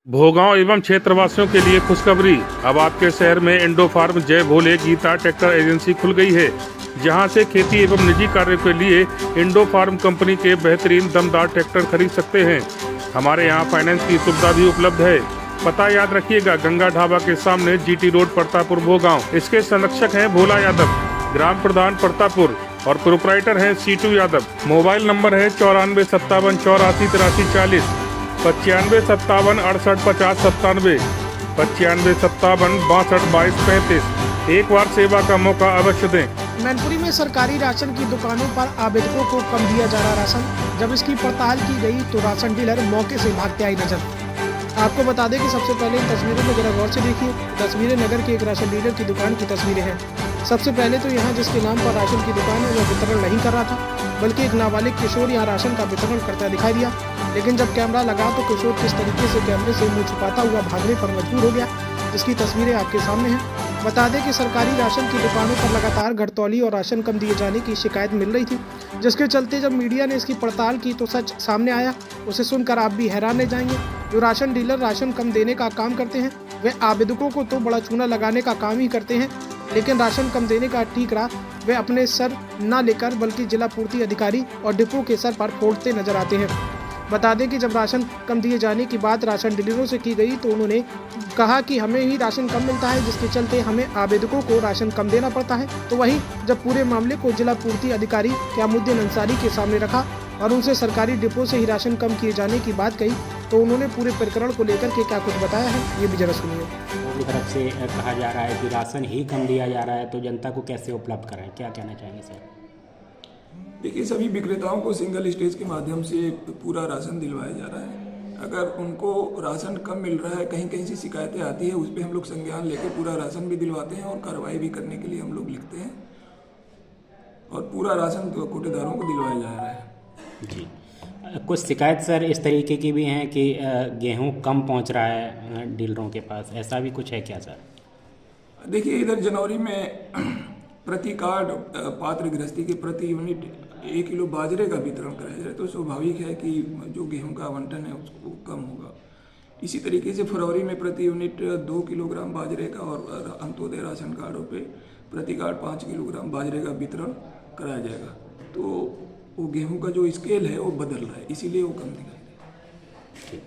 भोगांव एवं क्षेत्रवासियों के लिए खुशखबरी। अब आपके शहर में इंडो फार्म जय भोले गीता ट्रैक्टर एजेंसी खुल गई है, जहां से खेती एवं निजी कार्य के लिए इंडो फार्म कंपनी के बेहतरीन दमदार ट्रैक्टर खरीद सकते हैं। हमारे यहां फाइनेंस की सुविधा भी उपलब्ध है। पता याद रखिएगा, गंगा ढाबा के सामने जीटी रोड, परतापुर, भोगांव। इसके संरक्षक हैं भोला यादव, ग्राम प्रधान परतापुर, और प्रोपराइटर हैं सीटू यादव। मोबाइल नंबर है 94 57 84 83 40, 95 57 68 50 97, 95 57 62 22 35। एक बार सेवा का मौका अवश्य दें। मैनपुरी में सरकारी राशन की दुकानों पर आवेदकों को कम दिया जा रहा राशन। जब इसकी पड़ताल की गई तो राशन डीलर मौके से भागते आई नजर। आपको बता दें कि सबसे पहले इन तस्वीरों में जरा गौर से देखिए। तस्वीरें नगर के एक राशन डीलर की दुकान की तस्वीरें हैं। सबसे पहले तो यहाँ जिसके नाम पर राशन की दुकान है वह वितरण नहीं कर रहा था, बल्कि एक नाबालिग किशोर यहाँ राशन का वितरण करता दिखाई दिया। लेकिन जब कैमरा लगा तो किशोर किस तरीके से कैमरे से मुंह छुपाता हुआ भागने पर मजबूर हो गया, जिसकी तस्वीरें आपके सामने हैं। बता दें कि सरकारी राशन की दुकानों पर लगातार घटतौली और राशन कम दिए जाने की शिकायत मिल रही थी, जिसके चलते जब मीडिया ने इसकी पड़ताल की तो सच सामने आया। उसे सुनकर आप भी हैरान रह जाएंगे। जो राशन डीलर राशन कम देने का काम करते हैं वे आवेदकों को तो बड़ा चूना लगाने का काम ही करते हैं, लेकिन राशन कम देने का ठीकरा वे अपने सर न लेकर बल्कि जिला पूर्ति अधिकारी और डिपो के सर पर फोड़ते नजर आते हैं। बता दें कि जब राशन कम दिए जाने की बात राशन डीलरों से की गई तो उन्होंने कहा कि हमें ही राशन कम मिलता है, जिसके चलते हमें आवेदकों को राशन कम देना पड़ता है। तो वहीं जब पूरे मामले को जिला पूर्ति अधिकारी क्यामुद्दीन अंसारी के सामने रखा और उनसे सरकारी डिपो से ही राशन कम किए जाने की बात कही, तो उन्होंने पूरे प्रकरण को लेकर के क्या कुछ बताया है, ये भी जरा सुनिए। की तरफ से कहा जा रहा है कि राशन ही कम दिया जा रहा है, तो जनता को कैसे उपलब्ध कराएं, क्या कहना चाहेंगे सर? देखिए, सभी विक्रेताओं को सिंगल स्टेज के माध्यम से पूरा राशन दिलवाया जा रहा है। अगर उनको राशन कम मिल रहा है, कहीं कहीं से शिकायतें आती है, उस पर हम लोग संज्ञान लेकर पूरा राशन भी दिलवाते हैं और कार्रवाई भी करने के लिए हम लोग लिखते हैं और पूरा राशन कोटेदारों को दिलवाया जा रहा है। जी, कुछ शिकायत सर इस तरीके की भी हैं कि गेहूं कम पहुंच रहा है डीलरों के पास, ऐसा भी कुछ है क्या सर? देखिए, इधर जनवरी में प्रति कार्ड पात्र गृहस्थी के प्रति यूनिट 1 किलो बाजरे का वितरण कराया जाए, तो स्वाभाविक है कि जो गेहूं का आवंटन है उसको कम होगा। इसी तरीके से फरवरी में प्रति यूनिट 2 किलोग्राम बाजरे का और अंत्योदय राशन कार्डों पे प्रति कार्ड 5 किलोग्राम बाजरे का वितरण कराया जाएगा। तो वो गेहूं का जो स्केल है वो बदल रहा है, इसीलिए वो कम दिखाई दे रहा है।